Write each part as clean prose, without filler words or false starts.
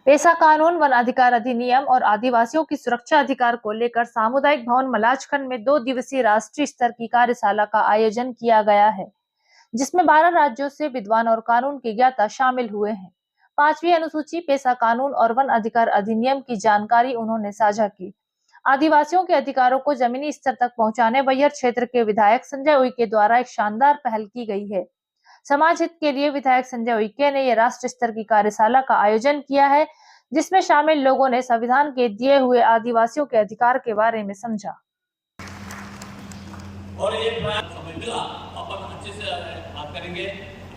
पेसा कानून, वन अधिकार अधिनियम और आदिवासियों की सुरक्षा अधिकार को लेकर सामुदायिक भवन मलाजखंड में 2 दिवसीय राष्ट्रीय स्तर की कार्यशाला का आयोजन किया गया है, जिसमें 12 राज्यों से विद्वान और कानून के ज्ञाता शामिल हुए हैं। 5वीं अनुसूची, पेसा कानून और वन अधिकार अधिनियम की जानकारी उन्होंने साझा की। आदिवासियों के अधिकारों को जमीनी स्तर तक पहुंचाने बैहर क्षेत्र के विधायक संजय उइके द्वारा एक शानदार पहल की गई है। समाज हित के लिए विधायक संजय उइके ने यह राष्ट्रीय स्तर की कार्यशाला का आयोजन किया है, जिसमें शामिल लोगों ने संविधान के दिए हुए आदिवासियों के अधिकार के बारे में समझा। और एक मिला अपन अच्छे से बात करेंगे।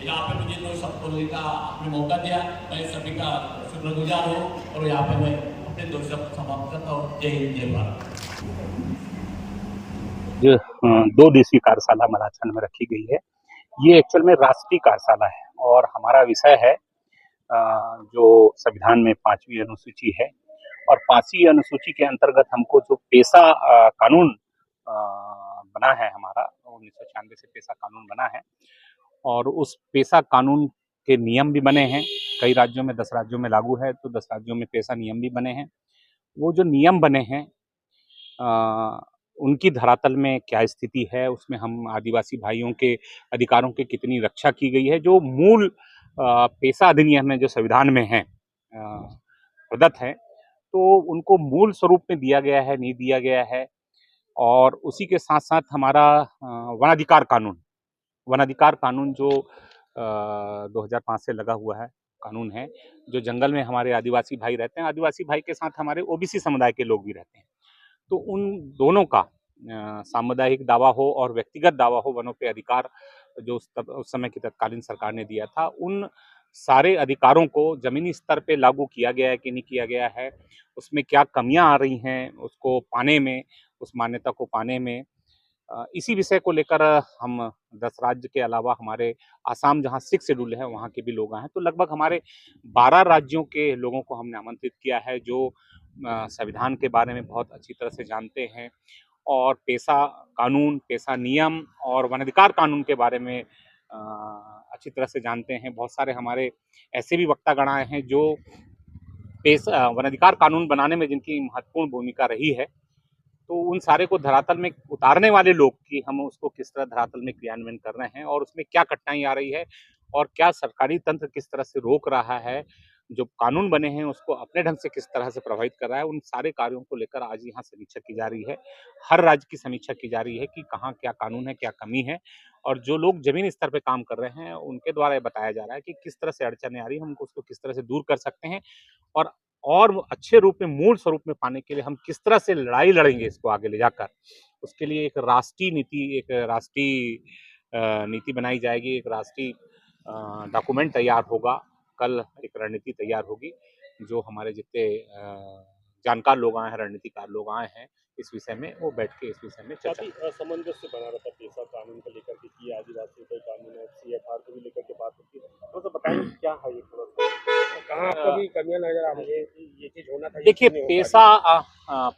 यहाँ पे मुझे दो शब्द बोलने का आपने मौका दिया, मैं सभी का शुक्रगुजार हूँ और यहाँ पे मैं अपने दो शब्द समाप्त करता हूँ। जय हिंद, जय भारत। जो 2 दिवसीय कार्यशाला मलाजखंड में रखी गई है, ये एक्चुअल में राष्ट्रीय कार्यशाला है और हमारा विषय है जो संविधान में 5वीं अनुसूची है और 5वीं अनुसूची के अंतर्गत हमको जो पेशा कानून बना है, हमारा 1996 से पेशा कानून बना है और उस पेशा कानून के नियम भी बने हैं। कई राज्यों में 10 राज्यों में लागू है, तो 10 राज्यों में पेशा नियम भी बने हैं। वो जो नियम बने हैं उनकी धरातल में क्या स्थिति है, उसमें हम आदिवासी भाइयों के अधिकारों की कितनी रक्षा की गई है, जो मूल पेशा अधिनियम में जो संविधान में है प्रदत्त है, तो उनको मूल स्वरूप में दिया गया है, नहीं दिया गया है। और उसी के साथ साथ हमारा वन अधिकार कानून जो 2005 से लगा हुआ है कानून है, जो जंगल में हमारे आदिवासी भाई रहते हैं, आदिवासी भाई के साथ हमारे ओबीसी समुदाय के लोग भी रहते हैं, तो उन दोनों का सामुदायिक दावा हो और व्यक्तिगत दावा हो, वनों पे अधिकार जो उस समय की तत्कालीन सरकार ने दिया था, उन सारे अधिकारों को जमीनी स्तर पे लागू किया गया है कि नहीं किया गया है, उसमें क्या कमियां आ रही हैं उसको पाने में, उस मान्यता को पाने में। इसी विषय को लेकर हम 10 राज्य के अलावा हमारे आसाम जहां 6 शेड्यूल है वहां के भी लोग आए हैं, तो लगभग हमारे 12 राज्यों के लोगों को हमने आमंत्रित किया है जो संविधान के बारे में बहुत अच्छी तरह से जानते हैं और पेशा कानून, पेशा नियम और वन अधिकार कानून के बारे में अच्छी तरह से जानते हैं। बहुत सारे हमारे ऐसे भी वक्तागण आए हैं जो वन अधिकार कानून बनाने में जिनकी महत्वपूर्ण भूमिका रही है, तो उन सारे को धरातल में उतारने वाले लोग की हम उसको किस तरह धरातल में क्रियान्वयन कर रहे हैं और उसमें क्या कठिनाई आ रही है और क्या सरकारी तंत्र किस तरह से रोक रहा है, जो कानून बने हैं उसको अपने ढंग से किस तरह से प्रभावित कर रहा है, उन सारे कार्यों को लेकर आज यहाँ समीक्षा की जा रही है। हर राज्य की समीक्षा की जा रही है कि कहाँ क्या कानून है, क्या कमी है, और जो लोग जमीनी स्तर पे काम कर रहे हैं उनके द्वारा ये बताया जा रहा है कि किस तरह से अड़चनें आ रही है, हम उसको किस तरह से दूर कर सकते हैं और अच्छे रूप में, मूल स्वरूप में पाने के लिए हम किस तरह से लड़ाई लड़ेंगे इसको आगे ले जाकर। उसके लिए एक राष्ट्रीय नीति बनाई जाएगी, एक राष्ट्रीय डॉक्यूमेंट तैयार होगा। कल एक रणनीति तैयार होगी, जो हमारे जितने जानकार लोग आए हैं, रणनीतिकार लोग आए हैं इस विषय में, वो बैठ के इस विषय में चर्चा। काफी असमंजस बना रहता पेशा कानून को लेकर के, आदिवासियों का कानून है, सीएफआर को भी लेकर के बात होती है, तो बताएं क्या है ये थोड़ा सा, कहाँ कभी कमियां नजर आ रही है, ये चीज होना था। देखिए, पेशा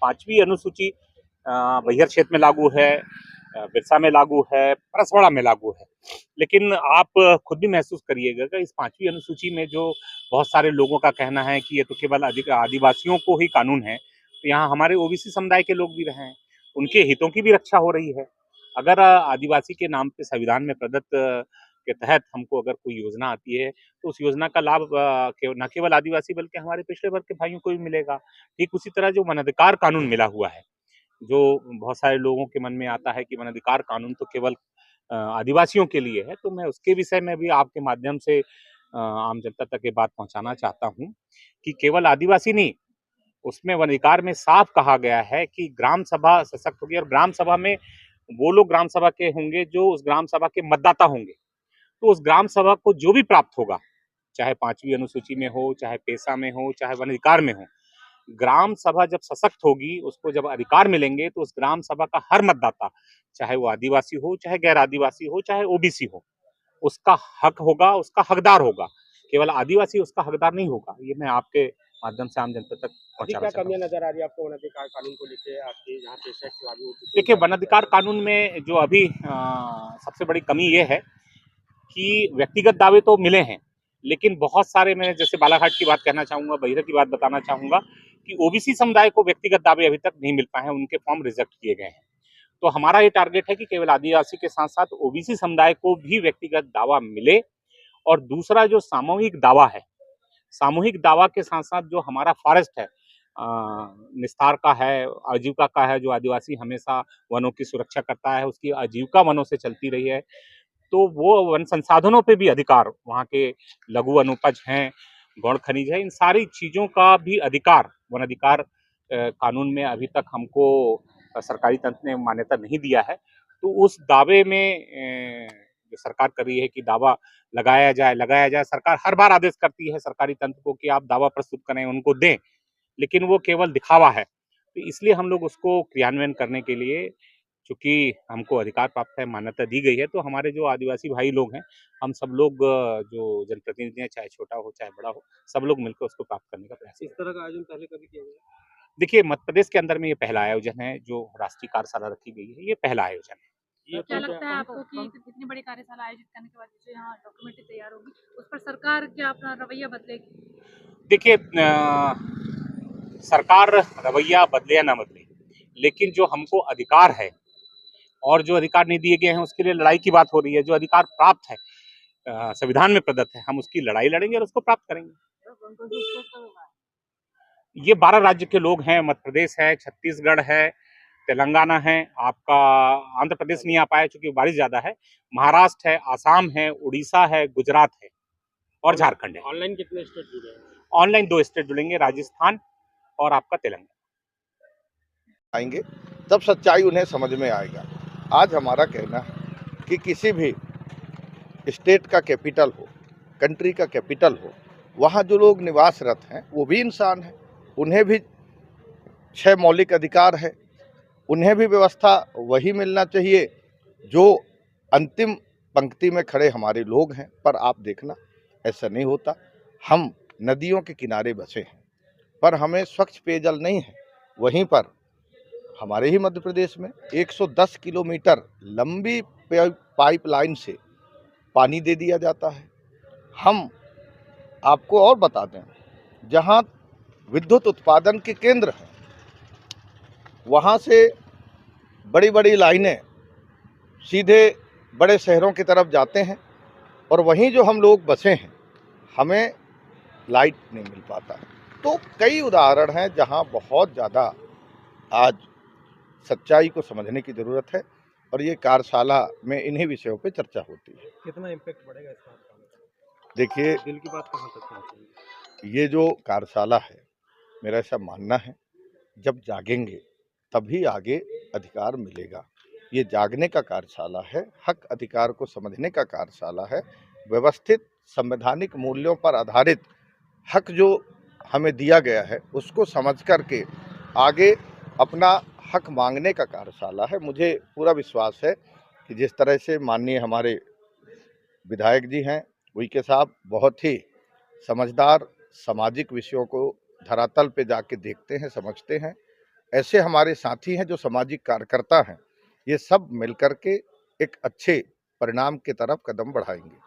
5वीं अनुसूची बैहर क्षेत्र में लागू है, बिरसा में लागू है, परसवाड़ा में लागू है, लेकिन आप खुद भी महसूस करिएगा कि इस 5वीं अनुसूची में जो बहुत सारे लोगों का कहना है कि ये तो केवल आदिवासियों को ही कानून है, तो यहाँ हमारे ओबीसी समुदाय के लोग भी रहे हैं, उनके हितों की भी रक्षा हो रही है। अगर आदिवासी के नाम पे संविधान में प्रदत्त के तहत हमको अगर कोई योजना आती है, तो उस योजना का लाभ न केवल आदिवासी बल्कि हमारे पिछड़े वर्ग के भाइयों को भी मिलेगा। ठीक उसी तरह जो वन अधिकार कानून मिला हुआ है, जो बहुत सारे लोगों के मन में आता है कि वन अधिकार कानून तो केवल आदिवासियों के लिए है, तो मैं उसके विषय में भी आपके माध्यम से आम जनता तक ये बात पहुंचाना चाहता हूं कि केवल आदिवासी नहीं, उसमें वन अधिकार में साफ कहा गया है कि ग्राम सभा सशक्त होगी और ग्राम सभा में वो लोग ग्राम सभा के होंगे जो उस ग्राम सभा के मतदाता होंगे। तो उस ग्राम सभा को जो भी प्राप्त होगा, चाहे 5वीं अनुसूची में हो, चाहे पेशा में हो, चाहे वन अधिकार में हो, ग्राम सभा जब सशक्त होगी, उसको जब अधिकार मिलेंगे, तो उस ग्राम सभा का हर मतदाता, चाहे वो आदिवासी हो, चाहे गैर आदिवासी हो, चाहे ओबीसी हो, उसका हक होगा, उसका हकदार होगा। केवल आदिवासी उसका हकदार नहीं होगा। ये मैं आपके माध्यम से आम जनता तक अभी पहुंचाना क्या चाहता हूं। कमियां नजर आ रही है आपको वन अधिकार कानून को लेके? आपके यहाँ पेशा लागू हो चुकी है? देखिए, वन अधिकार कानून में जो अभी सबसे बड़ी कमी ये है कि व्यक्तिगत दावे तो मिले हैं, लेकिन बहुत सारे, मैं जैसे बालाघाट की बात कहना चाहूंगा, बहिरा की बात बताना चाहूंगा कि ओबीसी समुदाय को व्यक्तिगत दावे अभी तक नहीं मिल पाए हैं, उनके फॉर्म रिजेक्ट किए गए हैं। तो हमारा ये टारगेट है कि केवल आदिवासी के साथ साथ ओबीसी समुदाय को भी व्यक्तिगत दावा मिले। और दूसरा जो सामूहिक दावा है, सामूहिक दावा के साथ साथ जो हमारा फॉरेस्ट है, निस्तार का है, आजीविका का है, जो आदिवासी हमेशा वनों की सुरक्षा करता है, उसकी आजीविका वनों से चलती रही है, तो वो वन संसाधनों पे भी अधिकार, वहाँ के लघु वनोपज हैं, गौण खनिज है, इन सारी चीजों का भी अधिकार वन अधिकार कानून में अभी तक हमको सरकारी तंत्र ने मान्यता नहीं दिया है। तो उस दावे में जो सरकार कर रही है कि दावा लगाया जाए। सरकार हर बार आदेश करती है सरकारी तंत्र को कि आप दावा प्रस्तुत करें, उनको दें, लेकिन वो केवल दिखावा है। तो इसलिए हम लोग उसको क्रियान्वयन करने के लिए, चूंकि हमको अधिकार प्राप्त है, मान्यता दी गई है, तो हमारे जो आदिवासी भाई लोग हैं, हम सब लोग जो जनप्रतिनिधि हैं, चाहे छोटा हो चाहे बड़ा हो, सब लोग मिलकर उसको प्राप्त करने का प्रयास इस करें। तरह का आयोजन पहले कभी किया गया? देखिए, मध्य प्रदेश के अंदर में ये पहला आयोजन है जो राष्ट्रीय कार्यशाला रखी गई है, ये पहला आयोजन है। ये क्या तो लगता है आपको कि इतनी बड़ी कार्यशाला आयोजित करने के बाद जो यहाँ डॉक्यूमेंट्री तैयार होगी, उस पर सरकार क्या अपना रवैया बदलेगी? देखिए, सरकार रवैया बदले या ना बदले, लेकिन जो हमको अधिकार है और जो अधिकार नहीं दिए गए हैं, उसके लिए लड़ाई की बात हो रही है। जो अधिकार प्राप्त है, संविधान में प्रदत्त है, हम उसकी लड़ाई लड़ेंगे और उसको प्राप्त करेंगे। ये 12 राज्य के लोग हैं, मध्य प्रदेश है, छत्तीसगढ़ है, तेलंगाना है, आपका आंध्र प्रदेश नहीं आ पाया क्योंकि बारिश ज्यादा है, महाराष्ट्र है, आसाम है, उड़ीसा है, गुजरात है और झारखंड है। ऑनलाइन कितने स्टेट जुड़े हैं? ऑनलाइन 2 स्टेट जुड़ेंगे, राजस्थान और आपका तेलंगाना। आएंगे तब सच्चाई उन्हें समझ में आएगा। आज हमारा कहना है कि किसी भी स्टेट का कैपिटल हो, कंट्री का कैपिटल हो, वहाँ जो लोग निवासरत हैं वो भी इंसान हैं, उन्हें भी 6 मौलिक अधिकार है, उन्हें भी व्यवस्था वही मिलना चाहिए जो अंतिम पंक्ति में खड़े हमारे लोग हैं। पर आप देखना ऐसा नहीं होता। हम नदियों के किनारे बसे हैं, पर हमें स्वच्छ पेयजल नहीं है। वहीं पर हमारे ही मध्य प्रदेश में 110 किलोमीटर लंबी पाइपलाइन से पानी दे दिया जाता है। हम आपको और बता दें, जहां विद्युत उत्पादन के केंद्र हैं, वहां से बड़ी बड़ी लाइनें सीधे बड़े शहरों की तरफ जाते हैं, और वहीं जो हम लोग बसे हैं, हमें लाइट नहीं मिल पाता है। तो कई उदाहरण हैं जहां बहुत ज़्यादा आज सच्चाई को समझने की ज़रूरत है, और ये कार्यशाला में इन्हीं विषयों पे चर्चा होती है। कितना इम्पैक्ट बढ़ेगा इस बात का? देखिए, दिल की बात कहाँ तक पहुँचेगी? ये जो कार्यशाला है, मेरा ऐसा मानना है, जब जागेंगे तभी आगे अधिकार मिलेगा। ये जागने का कार्यशाला है, हक अधिकार को समझने का कार्यशाला है। व्यवस्थित संवैधानिक मूल्यों पर आधारित हक जो हमें दिया गया है, उसको समझ करके आगे अपना हक मांगने का कार्यशाला है। मुझे पूरा विश्वास है कि जिस तरह से माननीय हमारे विधायक जी हैं, उइके साहब बहुत ही समझदार, सामाजिक विषयों को धरातल पे जाके देखते हैं, समझते हैं। ऐसे हमारे साथी हैं जो सामाजिक कार्यकर्ता हैं, ये सब मिलकर के एक अच्छे परिणाम की तरफ कदम बढ़ाएंगे।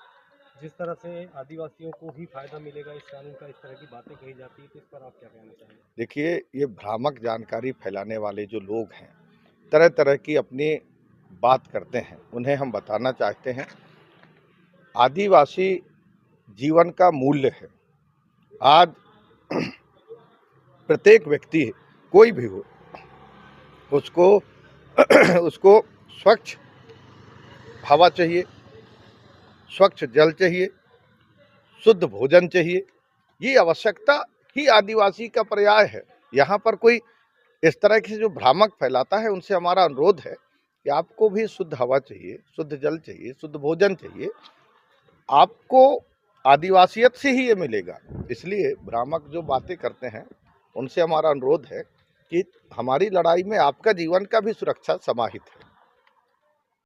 जिस तरह से आदिवासियों को ही फायदा मिलेगा इस कानून का, इस तरह की बातें कही जाती है, तो इस पर आप क्या कहना चाहेंगे? देखिए, ये भ्रामक जानकारी फैलाने वाले जो लोग हैं, तरह तरह की अपनी बात करते हैं, उन्हें हम बताना चाहते हैं, आदिवासी जीवन का मूल्य है। आज प्रत्येक व्यक्ति, कोई भी हो, उसको स्वच्छ हवा चाहिए, स्वच्छ जल चाहिए, शुद्ध भोजन चाहिए। ये आवश्यकता ही आदिवासी का पर्याय है। यहाँ पर कोई इस तरह की जो भ्रामक फैलाता है, उनसे हमारा अनुरोध है कि आपको भी शुद्ध हवा चाहिए, शुद्ध जल चाहिए, शुद्ध भोजन चाहिए। आपको आदिवासियत से ही ये मिलेगा। इसलिए भ्रामक जो बातें करते हैं, उनसे हमारा अनुरोध है कि हमारी लड़ाई में आपका जीवन का भी सुरक्षा समाहित है।